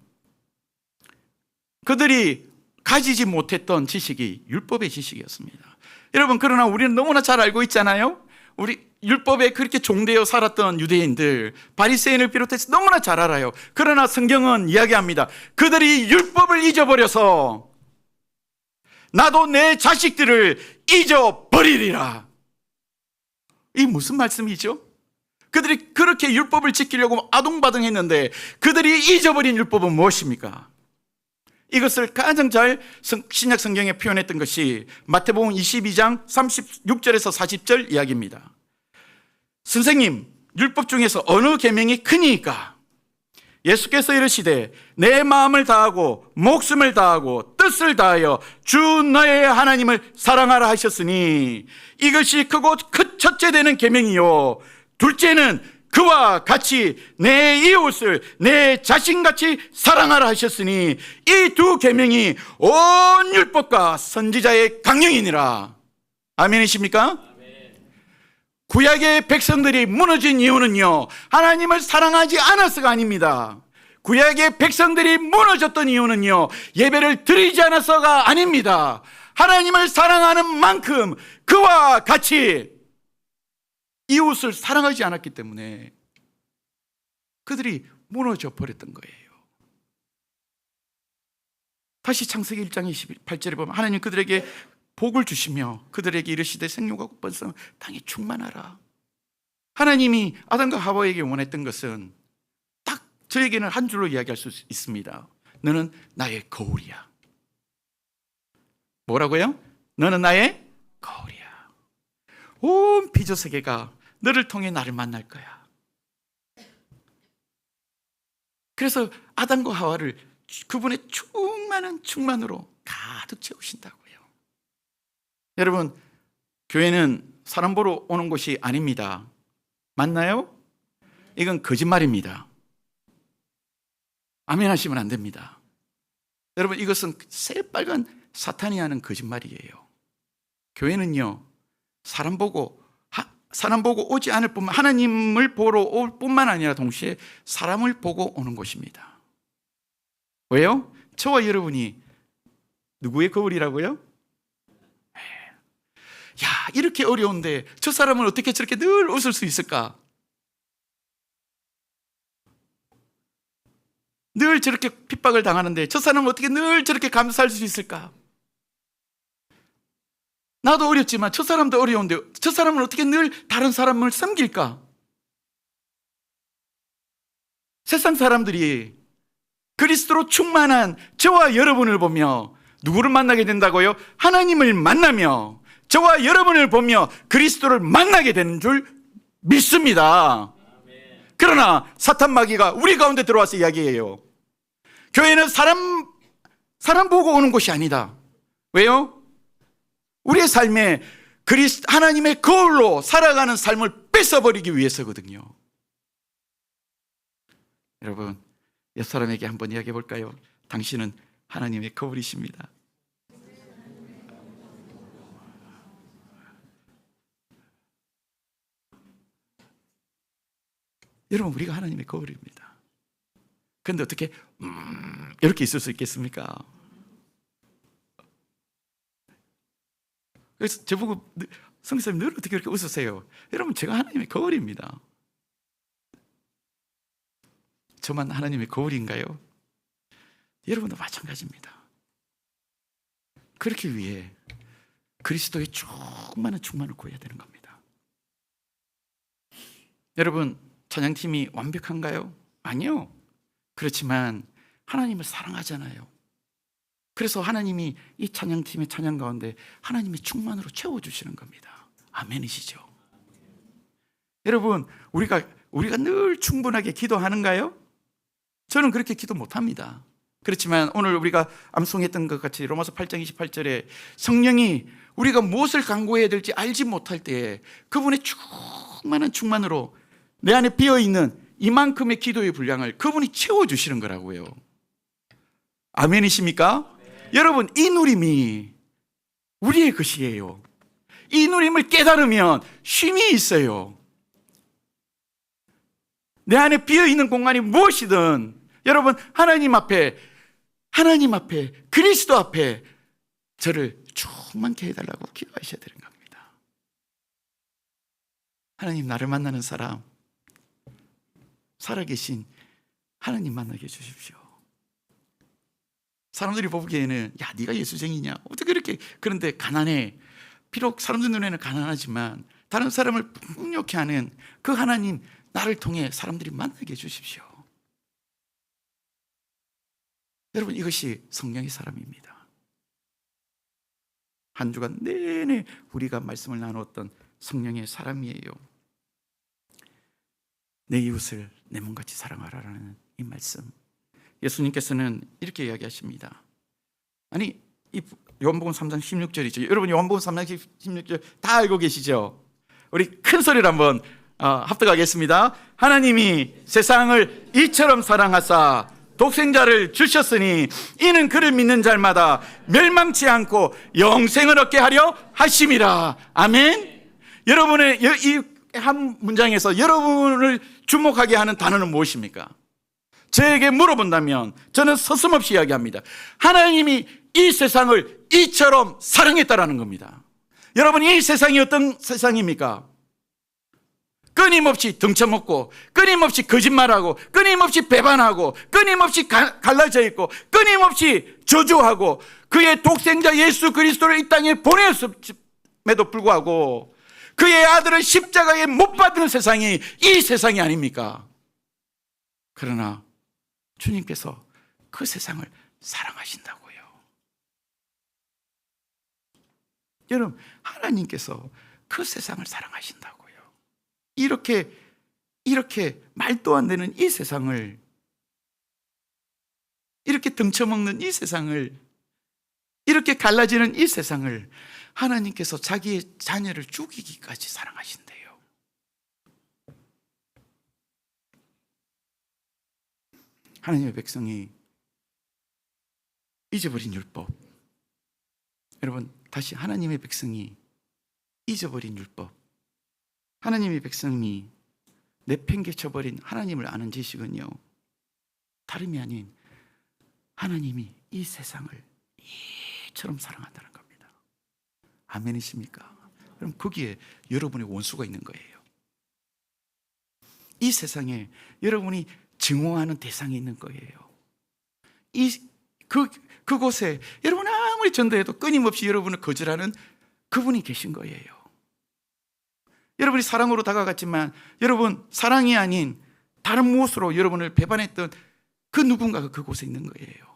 그들이 가지지 못했던 지식이 율법의 지식이었습니다. 여러분, 그러나 우리는 너무나 잘 알고 있잖아요. 우리 율법에 그렇게 종되어 살았던 유대인들, 바리새인을 비롯해서 너무나 잘 알아요. 그러나 성경은 이야기합니다. 그들이 율법을 잊어버려서 나도 내 자식들을 잊어버리리라. 이 무슨 말씀이죠? 그들이 그렇게 율법을 지키려고 아둥바둥했는데 그들이 잊어버린 율법은 무엇입니까? 이것을 가장 잘 신약 성경에 표현했던 것이 마태복음 22장 36절에서 40절 이야기입니다. 선생님, 율법 중에서 어느 계명이 크니까? 예수께서 이르시되 내 마음을 다하고 목숨을 다하고 뜻을 다하여 주 너의 하나님을 사랑하라 하셨으니 이것이 크고 첫째 되는 계명이요 둘째는 그와 같이 내 이웃을 내 자신같이 사랑하라 하셨으니 이 두 계명이 온 율법과 선지자의 강령이니라. 아멘이십니까? 구약의 백성들이 무너진 이유는요, 하나님을 사랑하지 않아서가 아닙니다. 구약의 백성들이 무너졌던 이유는요, 예배를 드리지 않아서가 아닙니다. 하나님을 사랑하는 만큼 그와 같이 이웃을 사랑하지 않았기 때문에 그들이 무너져 버렸던 거예요. 다시 창세기 1장 28절에 보면 하나님 그들에게 복을 주시며 그들에게 이르시되 생육하고 번성하여 땅에 충만하라. 하나님이 아담과 하와에게 원했던 것은 딱 저에게는 한 줄로 이야기할 수 있습니다. 너는 나의 거울이야. 뭐라고요? 너는 나의 거울이야. 온 피조 세계가 너를 통해 나를 만날 거야. 그래서 아담과 하와를 그분의 충만한 충만으로 가득 채우신다고요. 여러분, 교회는 사람 보러 오는 곳이 아닙니다. 맞나요? 이건 거짓말입니다. 아멘 하시면 안 됩니다. 여러분, 이것은 새빨간 사탄이 하는 거짓말이에요. 교회는요, 사람 보고 오지 않을 뿐만, 하나님을 보러 올 뿐만 아니라 동시에 사람을 보고 오는 곳입니다. 왜요? 저와 여러분이 누구의 거울이라고요? 야, 이렇게 어려운데 저 사람은 어떻게 저렇게 늘 웃을 수 있을까? 늘 저렇게 핍박을 당하는데 저 사람은 어떻게 늘 저렇게 감사할 수 있을까? 나도 어렵지만 저 사람도 어려운데 저 사람은 어떻게 늘 다른 사람을 섬길까? 세상 사람들이 그리스도로 충만한 저와 여러분을 보며 누구를 만나게 된다고요? 하나님을 만나며 저와 여러분을 보며 그리스도를 만나게 되는 줄 믿습니다. 그러나 사탄 마귀가 우리 가운데 들어와서 이야기해요. 교회는 사람 보고 오는 곳이 아니다. 왜요? 우리의 삶에 하나님의 거울로 살아가는 삶을 뺏어버리기 위해서거든요. 여러분, 옆 사람에게 한번 이야기해 볼까요? 당신은 하나님의 거울이십니다. 여러분, 우리가 하나님의 거울입니다. 그런데 어떻게 이렇게 있을 수 있겠습니까? 그래서 저보고 성교사님 늘 어떻게 이렇게 웃으세요? 여러분, 제가 하나님의 거울입니다. 저만 하나님의 거울인가요? 여러분도 마찬가지입니다. 그렇기 위해 그리스도의 충만한 충만을 구해야 되는 겁니다. 여러분, 찬양팀이 완벽한가요? 아니요. 그렇지만 하나님을 사랑하잖아요. 그래서 하나님이 이 찬양팀의 찬양 가운데 하나님의 충만으로 채워주시는 겁니다. 아멘이시죠? 여러분, 우리가 늘 충분하게 기도하는가요? 저는 그렇게 기도 못합니다. 그렇지만 오늘 우리가 암송했던 것 같이 로마서 8장 28절에 성령이 우리가 무엇을 간구해야 될지 알지 못할 때에 그분의 충만한 충만으로 내 안에 비어있는 이만큼의 기도의 분량을 그분이 채워주시는 거라고요. 아멘이십니까? 여러분, 이 누림이 우리의 것이에요. 이 누림을 깨달으면 쉼이 있어요. 내 안에 비어있는 공간이 무엇이든 여러분, 하나님 앞에 그리스도 앞에 저를 충만케 해달라고 기도하셔야 되는 겁니다. 하나님, 나를 만나는 사람, 살아계신 하나님 만나게 해주십시오. 사람들이 보기에는 야, 네가 예수쟁이냐? 어떻게 그렇게, 그런데 가난해. 비록 사람들 눈에는 가난하지만 다른 사람을 풍요케 하는 그 하나님, 나를 통해 사람들이 만나게 해주십시오. 여러분, 이것이 성령의 사람입니다. 한 주간 내내 우리가 말씀을 나누었던 성령의 사람이에요. 내 이웃을 내 몸같이 사랑하라는 이 말씀, 예수님께서는 이렇게 이야기하십니다. 아니, 이 요한복음 3장 16절이죠. 여러분, 요한복음 3장 16절 다 알고 계시죠? 우리 큰 소리로 한번 합독하겠습니다. 하나님이 세상을 이처럼 사랑하사 독생자를 주셨으니 이는 그를 믿는 자마다 멸망치 않고 영생을 얻게 하려 하심이라. 아멘. 여러분의 이 한 문장에서 여러분을 주목하게 하는 단어는 무엇입니까? 저에게 물어본다면 저는 서슴없이 이야기합니다. 하나님이 이 세상을 이처럼 사랑했다라는 겁니다. 여러분, 이 세상이 어떤 세상입니까? 끊임없이 등쳐먹고, 끊임없이 거짓말하고, 끊임없이 배반하고, 끊임없이 갈라져 있고, 끊임없이 저주하고, 그의 독생자 예수 그리스도를 이 땅에 보냈음에도 불구하고 그의 아들을 십자가에 못 박는 세상이 이 세상이 아닙니까? 그러나 주님께서 그 세상을 사랑하신다고요. 여러분, 하나님께서 그 세상을 사랑하신다고요. 이렇게 말도 안 되는 이 세상을, 이렇게 등쳐먹는 이 세상을, 이렇게 갈라지는 이 세상을 하나님께서 자기의 자녀를 죽이기까지 사랑하신대요. 하나님의 백성이 잊어버린 율법, 여러분, 다시 하나님의 백성이 잊어버린 율법, 하나님의 백성이 내팽개쳐버린 하나님을 아는 지식은요, 다름이 아닌 하나님이 이 세상을 이처럼 사랑한다는 겁니다. 아멘이십니까? 그럼 거기에 여러분의 원수가 있는 거예요. 이 세상에 여러분이 증오하는 대상이 있는 거예요. 그곳에 여러분 아무리 전도해도 끊임없이 여러분을 거절하는 그분이 계신 거예요. 여러분이 사랑으로 다가갔지만 여러분 사랑이 아닌 다른 무엇으로 여러분을 배반했던 그 누군가가 그곳에 있는 거예요.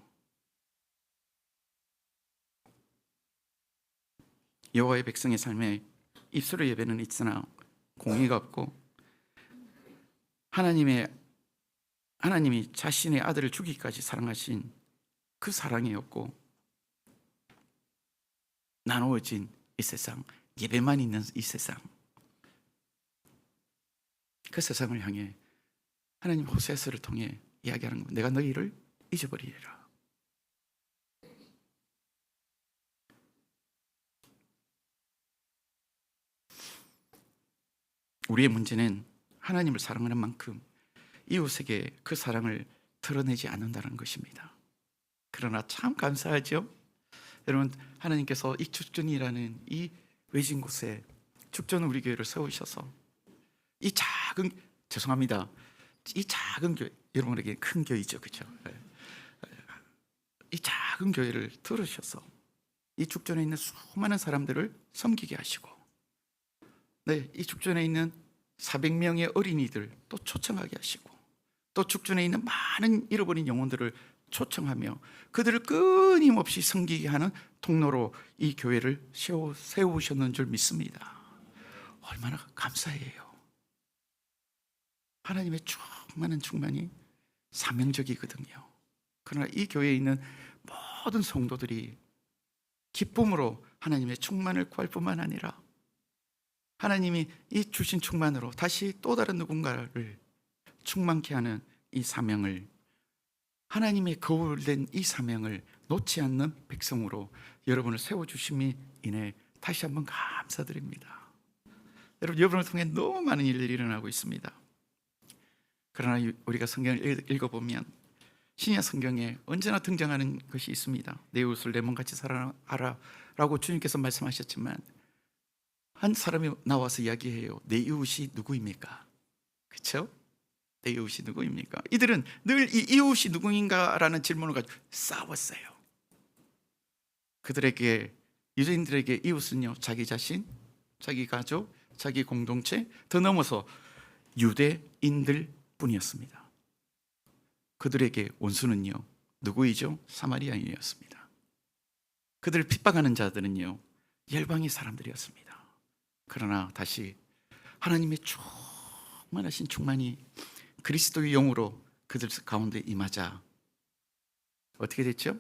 여호와의 백성의 삶에 입술의 예배는 있으나 공의가 없고 하나님이 자신의 아들을 주기까지 사랑하신 그 사랑이 없고 나누어진 이 세상, 예배만 있는 이 세상, 그 세상을 향해 하나님 호세아서를 통해 이야기하는 겁니다. 내가 너희를 잊어버리리라. 우리의 문제는 하나님을 사랑하는 만큼 이웃에게 그 사랑을 드러내지 않는다는 것입니다. 그러나 참 감사하죠. 여러분, 하나님께서 이 축전이라는 이 외진 곳에 축전 우리 교회를 세우셔서 이 작은 교회, 여러분에게 큰 교회죠, 그렇죠? 이 작은 교회를 들으셔서 이 축전에 있는 수많은 사람들을 섬기게 하시고, 네, 이 축전에 있는 400명의 어린이들 또 초청하게 하시고, 또 축전에 있는 많은 잃어버린 영혼들을 초청하며 그들을 끊임없이 섬기게 하는 통로로 이 교회를 세우셨는 줄 믿습니다. 얼마나 감사해요. 하나님의 충만한 충만이 사명적이거든요. 그러나 이 교회에 있는 모든 성도들이 기쁨으로 하나님의 충만을 구할 뿐만 아니라 하나님이 이 주신 충만으로 다시 또 다른 누군가를 충만케 하는 이 사명을, 하나님의 거울된 이 사명을 놓지 않는 백성으로 여러분을 세워주심이 인해 다시 한번 감사드립니다. 여러분을 통해 너무 많은 일들이 일어나고 있습니다. 그러나 우리가 성경을 읽어보면 신약 성경에 언제나 등장하는 것이 있습니다. 내 이웃을 내 몸같이 사랑하라 라고 주님께서 말씀하셨지만 한 사람이 나와서 이야기해요. 내 이웃이 누구입니까? 그렇죠? 내 이웃이 누구입니까? 이들은 늘 이 이웃이 누구인가라는 질문을 가지고 싸웠어요. 그들에게, 유대인들에게 이웃은요, 자기 자신, 자기 가족, 자기 공동체, 더 넘어서 유대인들 뿐이었습니다. 그들에게 원수는요, 누구이죠? 사마리아인이었습니다. 그들을 핍박하는 자들은요, 열방의 사람들이었습니다. 그러나 다시 하나님의 충만하신 충만이 그리스도의 영으로 그들 가운데 임하자 어떻게 됐죠?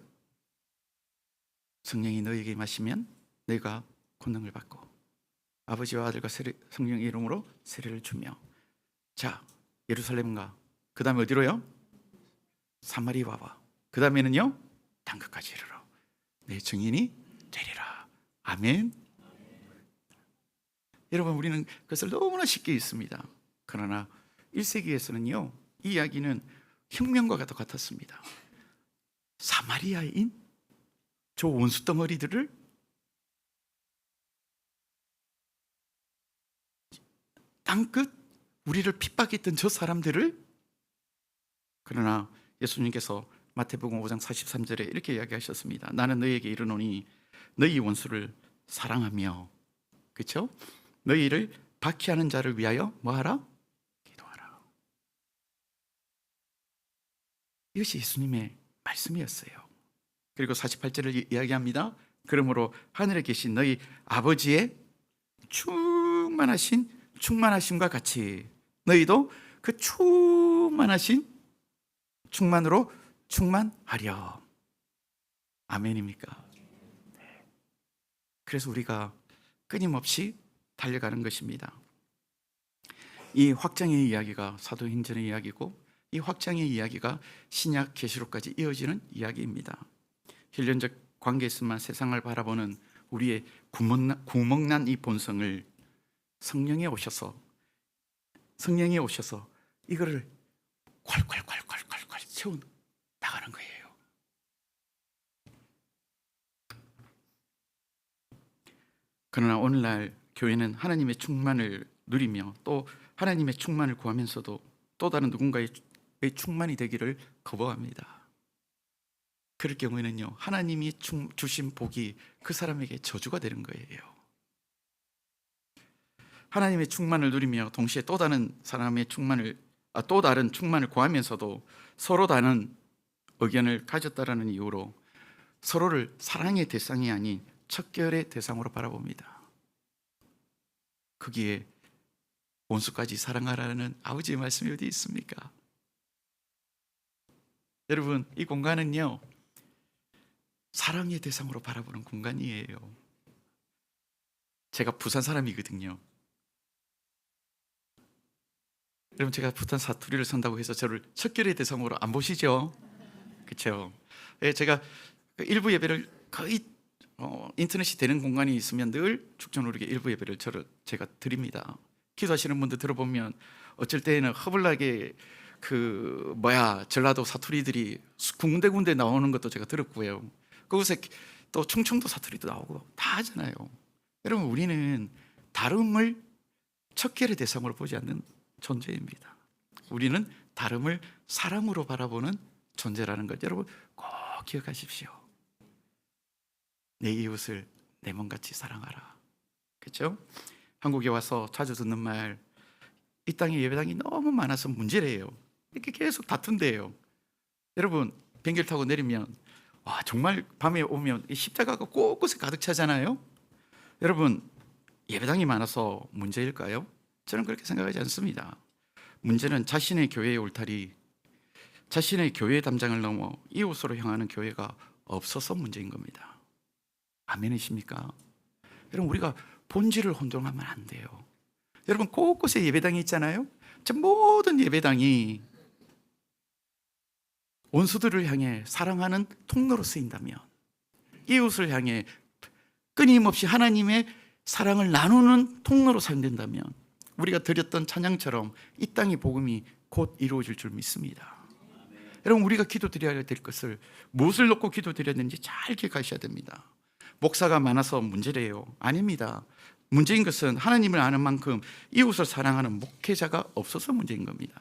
성령이 너에게 임하시면 내가 권능을 받고 아버지와 아들과 성령의 이름으로 세례를 주며, 자, 예루살렘과 그 다음에 어디로요? 사마리아와 그 다음에는요, 땅끝까지 이르러 내 증인이 되리라. 아멘. 여러분, 우리는 그것을 너무나 쉽게 읽습니다. 그러나 1세기에서는요, 이 이야기는 혁명과 같았습니다. 사마리아인 저 원수 덩어리들을 땅끝 우리를 핍박했던 저 사람들을, 그러나 예수님께서 마태복음 5장 43절에 이렇게 이야기하셨습니다. 나는 너희에게 이르노니 너희 원수를 사랑하며, 그렇죠? 너희를 박해하는 자를 위하여 뭐하라? 기도하라. 이것이 예수님의 말씀이었어요. 그리고 48절을 이야기합니다. 그러므로 하늘에 계신 너희 아버지의 충만하심과 같이 너희도 그 충만하신 충만으로 충만하렴. 아멘입니까? 네. 그래서 우리가 끊임없이 달려가는 것입니다. 이 확장의 이야기가 사도행전의 이야기고, 이 확장의 이야기가 신약 계시록까지 이어지는 이야기입니다. 혈연적 관계에서만 세상을 바라보는 우리의 구멍난 이 본성을 성령이 오셔서 이거를 콸콸콸콸콸콸 채워 나가는 거예요. 그러나 오늘날 교회는 하나님의 충만을 누리며 또 하나님의 충만을 구하면서도 또 다른 누군가의 충만이 되기를 거부합니다. 그럴 경우에는요, 하나님이 주신 복이 그 사람에게 저주가 되는 거예요. 하나님의 충만을 누리며 동시에 또 다른 사람의 또 다른 충만을 구하면서도 서로 다른 의견을 가졌다라는 이유로 서로를 사랑의 대상이 아닌 척결의 대상으로 바라봅니다. 거기에 원수까지 사랑하라는 아버지의 말씀이 어디 있습니까? 여러분, 이 공간은요, 사랑의 대상으로 바라보는 공간이에요. 제가 부산 사람이거든요. 여러분, 제가 부산 사투리를 쓴다고 해서 저를 척결의 대상으로 안 보시죠? 그렇죠? 제가 일부 예배를 거의 인터넷이 되는 공간이 있으면 늘 축전우리에게 일부 예배를 제가 드립니다. 기도하시는 분들 들어보면 어쩔 때에는 허블나게 전라도 사투리들이 군데군데 나오는 것도 제가 들었고요. 그곳에 또 충청도 사투리도 나오고 다 하잖아요. 여러분, 우리는 다름을 척결의 대상으로 보지 않는 존재입니다. 우리는 다름을 사랑으로 바라보는 존재라는 것 여러분 꼭 기억하십시오. 내 이웃을 내 몸같이 사랑하라. 그렇죠? 한국에 와서 자주 듣는 말, 이 땅에 예배당이 너무 많아서 문제래요. 이렇게 계속 다툰대요. 여러분 비행기를 타고 내리면 와, 정말 밤에 오면 이 십자가가 곳곳에 가득 차잖아요. 여러분 예배당이 많아서 문제일까요? 저는 그렇게 생각하지 않습니다. 문제는 자신의 교회의 울타리, 자신의 교회 담장을 넘어 이웃으로 향하는 교회가 없어서 문제인 겁니다. 아멘이십니까? 여러분 우리가 본질을 혼동하면 안 돼요. 여러분 곳곳에 예배당이 있잖아요. 저 모든 예배당이 원수들을 향해 사랑하는 통로로 쓰인다면, 이웃을 향해 끊임없이 하나님의 사랑을 나누는 통로로 사용된다면 우리가 드렸던 찬양처럼 이 땅의 복음이 곧 이루어질 줄 믿습니다. 여러분 우리가 기도드려야 될 것을 무엇을 놓고 기도드렸는지 잘 기억하셔야 됩니다. 목사가 많아서 문제래요. 아닙니다. 문제인 것은 하나님을 아는 만큼 이웃을 사랑하는 목회자가 없어서 문제인 겁니다.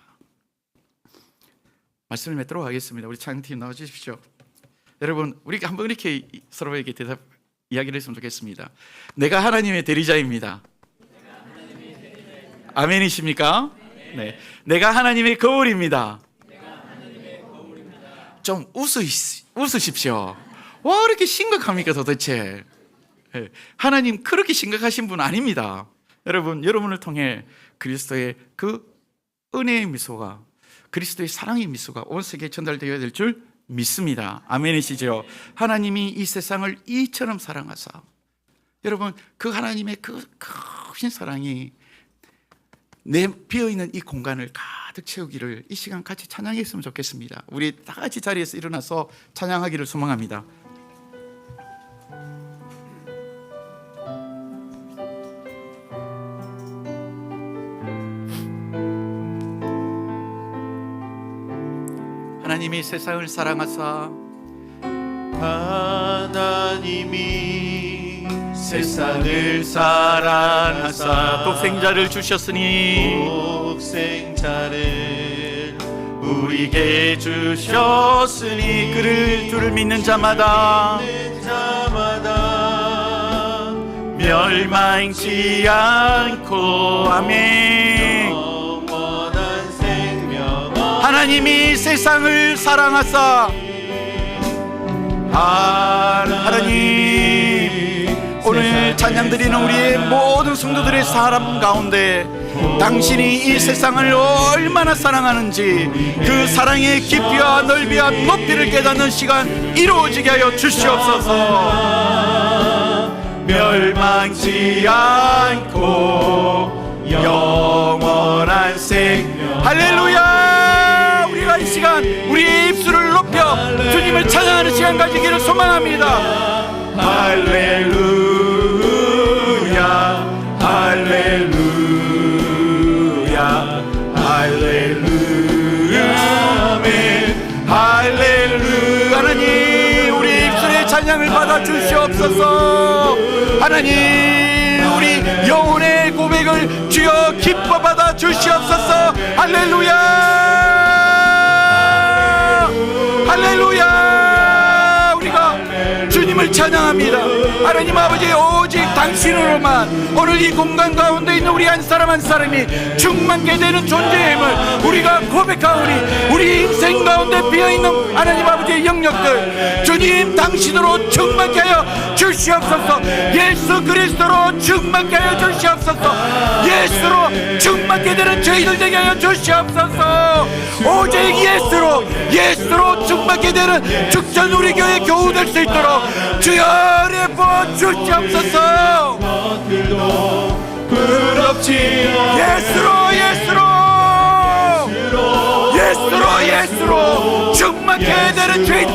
말씀을 맺도록 하겠습니다. 우리 찬양팀 나와주십시오. 여러분 우리가 한번 이렇게 서로에게 이야기를 했으면 좋겠습니다. 내가 하나님의 대리자입니다. 아멘이십니까? 네. 내가 하나님의 거울입니다. 좀 웃으십시오. 와, 이렇게 심각합니까 도대체? 하나님 그렇게 심각하신 분 아닙니다. 여러분, 여러분을 통해 그리스도의 그 은혜의 미소가, 그리스도의 사랑의 미소가 온 세계에 전달되어야 될 줄 믿습니다. 아멘이시죠? 하나님이 이 세상을 이처럼 사랑하사, 여러분 그 하나님의 그 크신 사랑이 내 비어있는 이 공간을 가득 채우기를 이 시간 같이 찬양했으면 좋겠습니다. 우리 다 같이 자리에서 일어나서 찬양하기를 소망합니다. 하나님이 세상을 사랑하사, 하나님이 세상을 사랑하사 독생자를 주셨으니 독생자를 우리에게 주셨으니 그를 믿는 자마다 멸망치 않고 아멘. 영원한 생명. 하나님이 세상을 사랑하사, 하나님 오늘 찬양 드리는 우리의 모든 성도들의 사람 가운데 당신이 이 세상을 얼마나 사랑하는지 그 사랑의 깊이와 넓이와 높이를 깨닫는 시간 이루어지게 하여 주시옵소서. 멸망치 않고 영원한 생명. 할렐루야. 우리가 이 시간 우리의 입술을 높여 주님을 찬양하는 시간 가지기를 소망합니다. 할렐루야, 할렐루야, 할렐루야, 아멘. 할렐루야. 하나님 우리 입술의 찬양을 받아 주시옵소서. 하나님 우리 영혼의 고백을 주여 기뻐 받아 주시옵소서. 할렐루야, 할렐루야. 우리가 주님을 찬양합니다. 하나님 아버지, 오직 당신으로만 오늘 이 공간 가운데 있는 우리 한 사람 한 사람이 충만케 되는 존재의 힘을 우리가 고백하오니, 우리 인생 가운데 비어있는 하나님 아버지의 영역들 주님 당신으로 충만케 하여 주시옵소서. 예수 그리스도로 충만케 하여 주시옵소서. 예수로 충만케 되는 저희들 되게 하여 주시옵소서. 오직 예수로 충만케 되는 죽전 우리 교회 교우 될 수 있도록 주여 은혜 부어 주시옵소서. 부럽지 예수로 충만케 되는 주인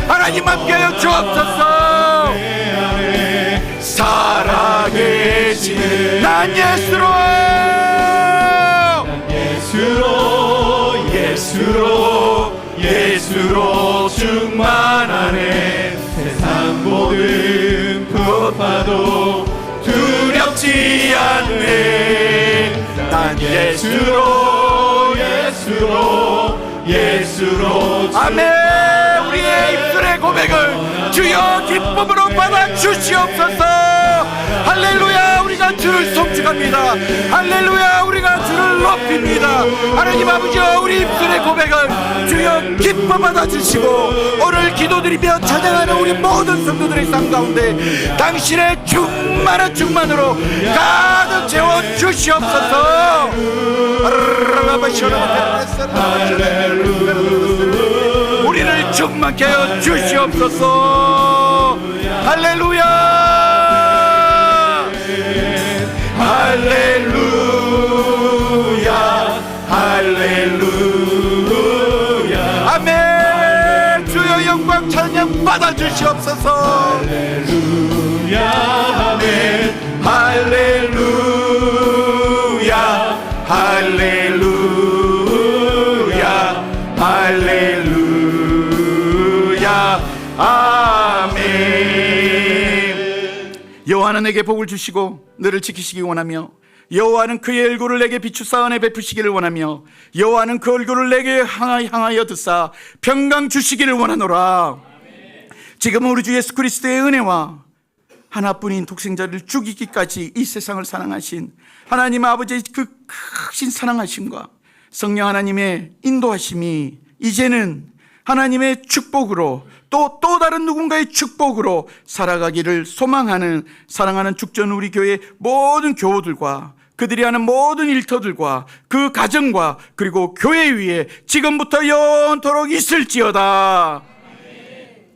하나님 함께하여 주옵소서. 살아계시는 난 예수로 충만하네. 세상 모든 풍파도 두렵지 않네. 난 예수로 예수로 아멘. 우리의 입술의 고백을 주여 기쁨으로 받아 주시옵소서. 할렐루야. 우리가 주를 송축합니다. 할렐루야. 우리가 주를 높입니다. 하나님 아버지, 우리 입술의 고백을 주여 기뻐 받아 주시고, 오늘 기도드리며 찬양하는 우리 모든 성도들의 삶 가운데 당신의 충만한 충만으로 가득 채워 주시옵소서. 우리를 충만케 하여 주시옵소서. 할렐루야. 할렐루야 할렐루야 아멘. 주여 영광 찬양 받아 주시옵소서. 할렐루야 아멘 할렐루야 할렐루야 할렐루야 아멘. 여호와는 내게 복을 주시고 너를 지키시기 원하며, 여호와는 그의 얼굴을 내게 비추사 은혜 베푸시기를 원하며, 여호와는 그 얼굴을 내게 향하여 드사 평강 주시기를 원하노라. 지금 우리 주 예수 그리스도의 은혜와 하나뿐인 독생자를 죽이기까지 이 세상을 사랑하신 하나님 아버지의 그 크신 사랑하심과 성령 하나님의 인도하심이 이제는 하나님의 축복으로 또 다른 누군가의 축복으로 살아가기를 소망하는 사랑하는 죽전 우리 교회 모든 교우들과 그들이 하는 모든 일터들과 그 가정과 그리고 교회 위에 지금부터 영원토록 있을지어다.